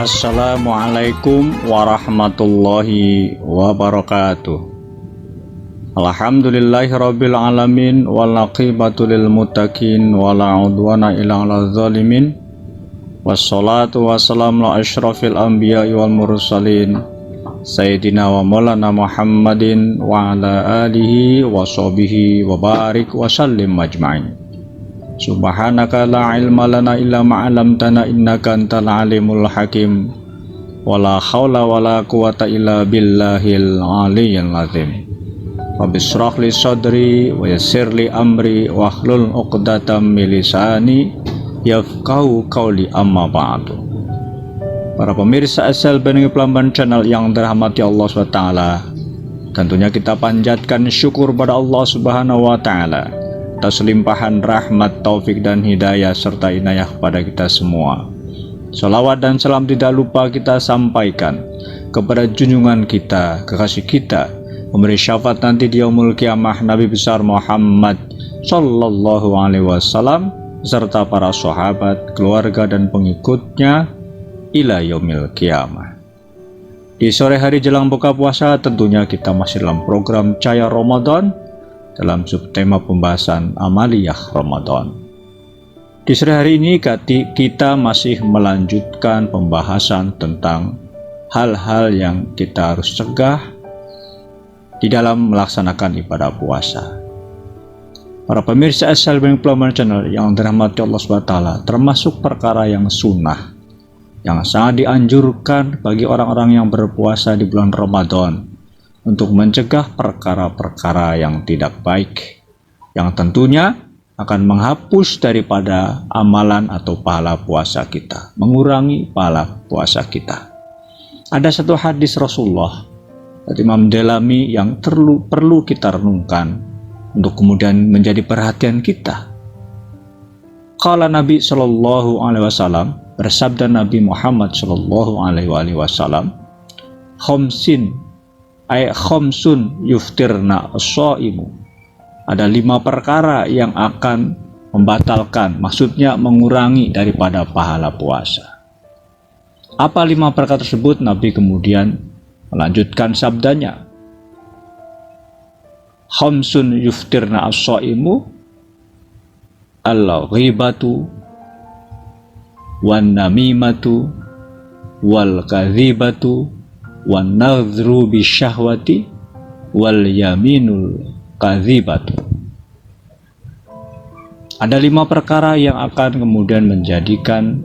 Assalamualaikum warahmatullahi wabarakatuh. Alhamdulillahirabbil alamin wal aqibatu lil muttaqin wala udwana illa 'alal zalimin. Wassalatu wassalamu ala asyrafil anbiya'i wal mursalin sayyidina wa maulana Muhammadin wa ala alihi wa sahbihi wa barik wa sallim ajma'in. Subhanaka la ilma lana illa ma 'allamtana innaka antal alimul hakim. Wala haula wala quwata illa billahil aliyyil azim. Rabbi shrah li sadri wa yassir li amri wa hlul 'uqdatam min lisani yafqahu qawli, amma ba'du. Para pemirsa asal Bengi Pelamban channel yang dirahmati Allah SWT, tentunya kita panjatkan syukur pada Allah Subhanahu wa taala atas limpahan rahmat, taufik dan hidayah serta inayah kepada kita semua. Salawat dan salam tidak lupa kita sampaikan kepada junjungan kita, kekasih kita, memberi syafaat nanti di yaumul kiamah, Nabi besar Muhammad sallallahu alaihi wasallam serta para sahabat, keluarga dan pengikutnya ila yaumil kiamah. Di sore hari jelang buka puasa, tentunya kita masih dalam program Cahaya Ramadan dalam subtema pembahasan amaliyah Ramadan. Di sore hari ini kita masih melanjutkan pembahasan tentang hal-hal yang kita harus cegah di dalam melaksanakan ibadah puasa. Para pemirsa asal Bengi Pelamban channel yang dirahmati Allah SWT, termasuk perkara yang sunnah yang sangat dianjurkan bagi orang-orang yang berpuasa di bulan Ramadan untuk mencegah perkara-perkara yang tidak baik, yang tentunya akan menghapus daripada amalan atau pahala puasa kita, mengurangi pahala puasa kita. Ada satu hadis Rasulullah dari Imam Delami yang perlu kita renungkan untuk kemudian menjadi perhatian kita. Qala Nabi sallallahu alaihi wasallam, bersabda Nabi Muhammad sallallahu alaihi wasallam, khamsun yuftirna as-shaimu. Ada 5 perkara yang akan membatalkan, maksudnya mengurangi daripada pahala puasa. Apa 5 perkara tersebut? Nabi kemudian melanjutkan sabdanya, khamsun yuftirna as-shaimu al-ghibatu wan namimatu wal kadhibatu wan nadhru bisyahwati wal yaminul kadhibatu. Ada 5 perkara yang akan kemudian menjadikan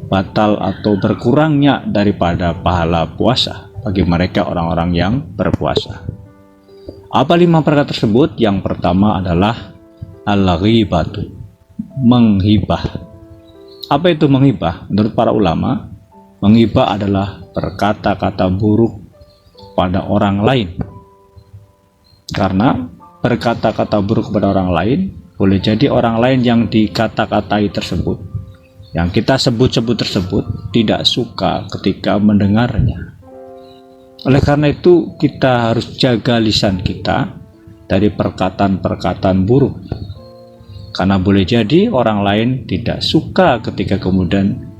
batal atau berkurangnya daripada pahala puasa bagi mereka orang-orang yang berpuasa. Apa 5 perkara tersebut? Yang pertama adalah al-ghibatu, menghibah. Apa itu menghibah? Menurut para ulama, menghibah adalah berkata-kata buruk pada orang lain. Karena berkata-kata buruk pada orang lain, boleh jadi orang lain yang dikata-katai tersebut, yang kita sebut-sebut tersebut, tidak suka ketika mendengarnya. Oleh karena itu, kita harus jaga lisan kita dari perkataan-perkataan buruk. Karena boleh jadi orang lain tidak suka ketika kemudian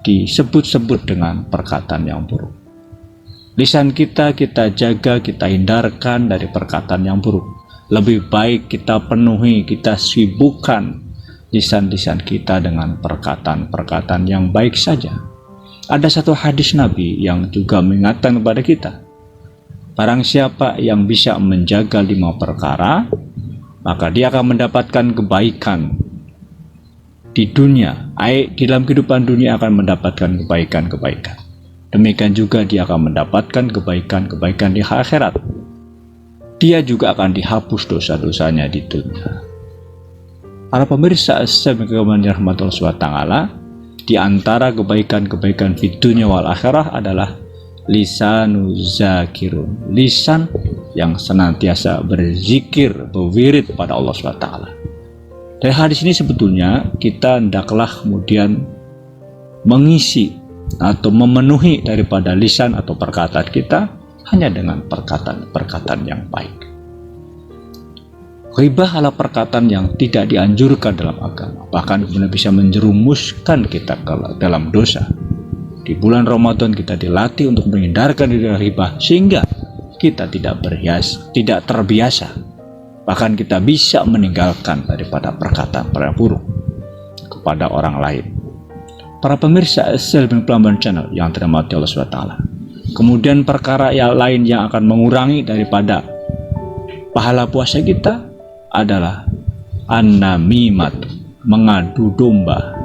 disebut-sebut dengan perkataan yang buruk. Lisan kita jaga, kita hindarkan dari perkataan yang buruk. Lebih baik kita penuhi, kita sibukkan lisan-lisan kita dengan perkataan-perkataan yang baik saja. Ada satu hadis Nabi yang juga mengingatkan kepada kita, barang siapa yang bisa menjaga 5 perkara, maka dia akan mendapatkan kebaikan di dunia, di dalam kehidupan dunia akan mendapatkan kebaikan-kebaikan. Demikian juga dia akan mendapatkan kebaikan-kebaikan di akhirat. Dia juga akan dihapus dosa-dosanya di dunia. Para pemirsa assalamualaikum warahmatullahi wabarakatuh, di antara kebaikan-kebaikan di dunia wal akhirah adalah lisanu zakirun, lisan yang senantiasa berzikir, berwirid pada Allah SWT. Dari hadis ini sebetulnya kita hendaklah kemudian mengisi atau memenuhi daripada lisan atau perkataan kita hanya dengan perkataan-perkataan yang baik. Ghibah adalah perkataan yang tidak dianjurkan dalam agama, bahkan kemudian bisa menjerumuskan kita ke dalam dosa. Di bulan Ramadan kita dilatih untuk menghindarkan diri dari ghibah sehingga kita tidak terbiasa. Bahkan kita bisa meninggalkan daripada perkataan buruk kepada orang lain. Para pemirsa Selby Plamban Channel yang dirahmati Allah SWT. Kemudian perkara yang lain yang akan mengurangi daripada pahala puasa kita adalah an-namimat, mengadu domba.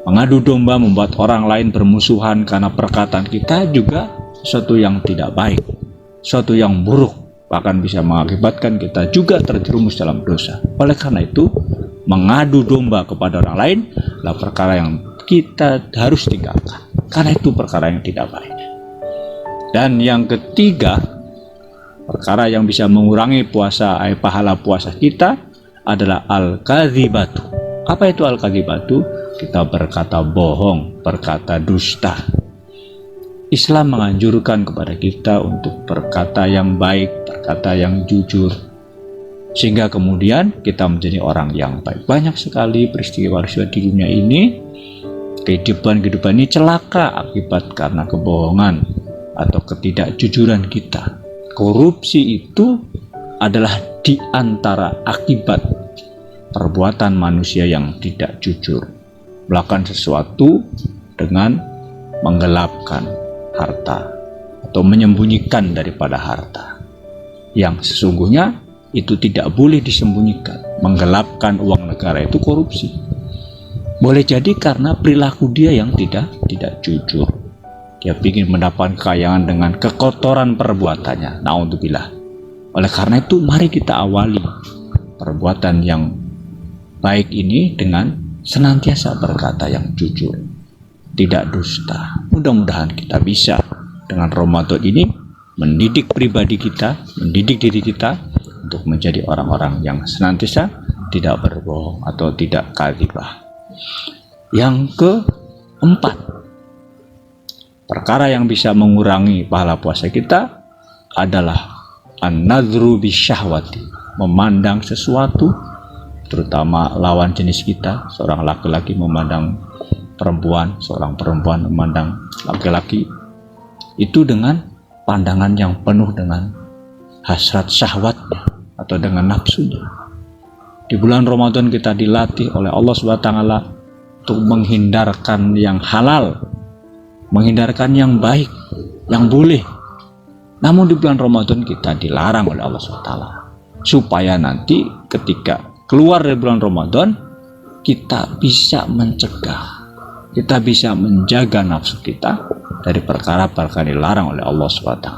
Mengadu domba membuat orang lain bermusuhan karena perkataan kita juga sesuatu yang tidak baik, sesuatu yang buruk, bahkan bisa mengakibatkan kita juga terjerumus dalam dosa. Oleh karena itu, mengadu domba kepada orang lain adalah perkara yang kita harus tinggalkan, karena itu perkara yang tidak baik. Dan yang ketiga, perkara yang bisa mengurangi pahala puasa kita adalah al-kadzibatu. Apa itu al-kadzibatu? Kita berkata bohong, berkata dusta. Islam menganjurkan kepada kita untuk berkata yang baik, berkata yang jujur, sehingga kemudian kita menjadi orang yang baik. Banyak sekali peristiwa-peristiwa di dunia ini, kehidupan ini celaka akibat karena kebohongan atau ketidakjujuran kita. Korupsi itu adalah di antara akibat perbuatan manusia yang tidak jujur, melakukan sesuatu dengan menggelapkan harta atau menyembunyikan daripada harta yang sesungguhnya itu tidak boleh disembunyikan. Menggelapkan uang negara itu korupsi. Boleh jadi karena perilaku dia yang tidak jujur. Dia ingin mendapat kekayaan dengan kekotoran perbuatannya. Na'udzubillah. Oleh karena itu mari kita awali perbuatan yang baik ini dengan senantiasa berkata yang jujur, tidak dusta. Mudah-mudahan kita bisa dengan Ramadan ini mendidik pribadi kita, mendidik diri kita untuk menjadi orang-orang yang senantiasa tidak berbohong atau tidak kadzibah. Yang keempat, perkara yang bisa mengurangi pahala puasa kita adalah an-nadhru bisyahwati, memandang sesuatu, terutama lawan jenis kita. Seorang laki-laki memandang perempuan, seorang perempuan memandang laki-laki, itu dengan pandangan yang penuh dengan hasrat syahwatnya atau dengan nafsunya. Di bulan Ramadan kita dilatih oleh Allah SWT untuk menghindarkan yang halal, menghindarkan yang baik, yang boleh. Namun di bulan Ramadan kita dilarang oleh Allah SWT supaya nanti ketika keluar dari bulan Ramadan kita bisa mencegah, kita bisa menjaga nafsu kita dari perkara-perkara yang dilarang oleh Allah SWT.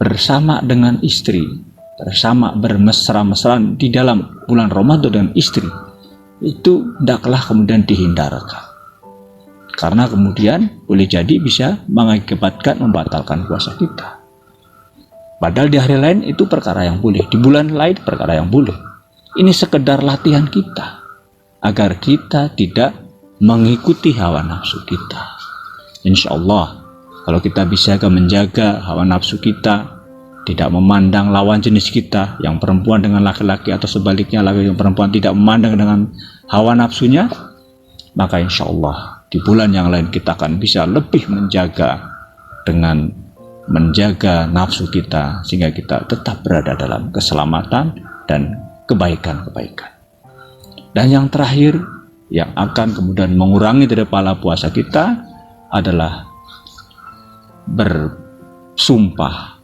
Bersama dengan istri, bersama bermesra-mesraan di dalam bulan Ramadan dengan istri, itu hendaklah kemudian dihindarkan. Karena kemudian boleh jadi bisa mengakibatkan membatalkan puasa kita. Padahal di hari lain itu perkara yang boleh, di bulan lain perkara yang boleh. Ini sekedar latihan kita agar kita tidak mengikuti hawa nafsu kita. Insya Allah kalau kita bisa menjaga hawa nafsu kita, tidak memandang lawan jenis kita, yang perempuan dengan laki-laki atau sebaliknya laki yang perempuan tidak memandang dengan hawa nafsunya, maka insya Allah di bulan yang lain kita akan bisa lebih menjaga dengan menjaga nafsu kita sehingga kita tetap berada dalam keselamatan dan kebaikan-kebaikan. Dan yang terakhir yang akan kemudian mengurangi dari pahala puasa kita adalah bersumpah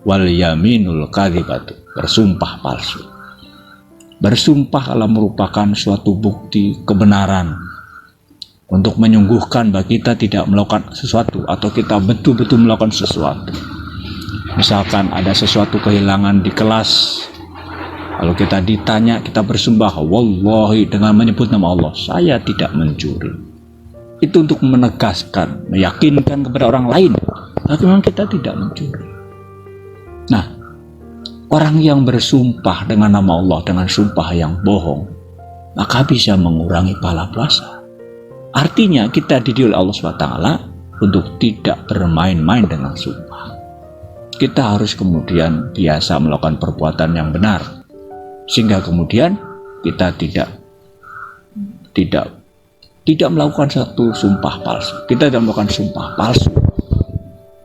wal yaminul kadzibatu, bersumpah palsu. Bersumpah adalah merupakan suatu bukti kebenaran untuk menyungguhkan bahwa kita tidak melakukan sesuatu atau kita betul-betul melakukan sesuatu. Misalkan ada sesuatu kehilangan di kelas, kalau kita ditanya, kita bersumpah wallahi dengan menyebut nama Allah, saya tidak mencuri. Itu untuk menegaskan, meyakinkan kepada orang lain bahwa memang kita tidak mencuri. Nah, orang yang bersumpah dengan nama Allah dengan sumpah yang bohong, maka bisa mengurangi pahala puasa. Artinya kita dididik oleh Allah SWT untuk tidak bermain-main dengan sumpah. Kita harus kemudian biasa melakukan perbuatan yang benar, sehingga kemudian kita tidak tidak melakukan satu sumpah palsu. Kita tidak melakukan sumpah palsu.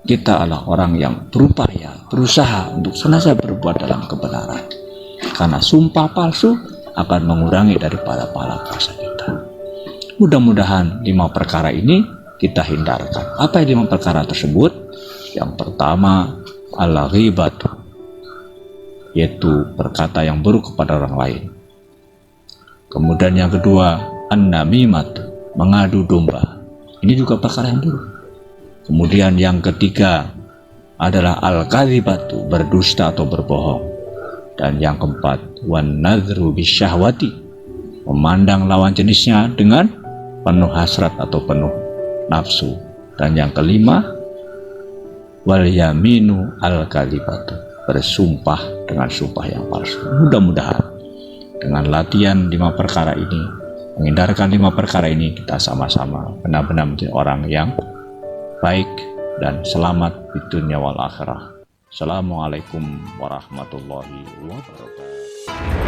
Kita adalah orang yang berupaya, berusaha untuk senantiasa berbuat dalam kebenaran. Karena sumpah palsu akan mengurangi daripada pahala puasa kita. Mudah-mudahan 5 perkara ini kita hindarkan. Apa yang 5 perkara tersebut? Yang pertama, al-ghibatu, yaitu berkata yang buruk kepada orang lain. Kemudian yang kedua, an-namimatu, mengadu domba. Ini juga perkara yang buruk. Kemudian yang ketiga adalah al-kadzibatu, berdusta atau berbohong. Dan yang keempat, wan-nadhru bisyahwati, memandang lawan jenisnya dengan penuh hasrat atau penuh nafsu. Dan yang kelima, wal yaminu al-kadzibatu, bersumpah dengan sumpah yang palsu. Mudah-mudahan dengan latihan 5 perkara ini, menghindarkan 5 perkara ini, kita sama-sama benar-benar menjadi orang yang baik dan selamat di dunia wal akhirah. Assalamualaikum warahmatullahi wabarakatuh.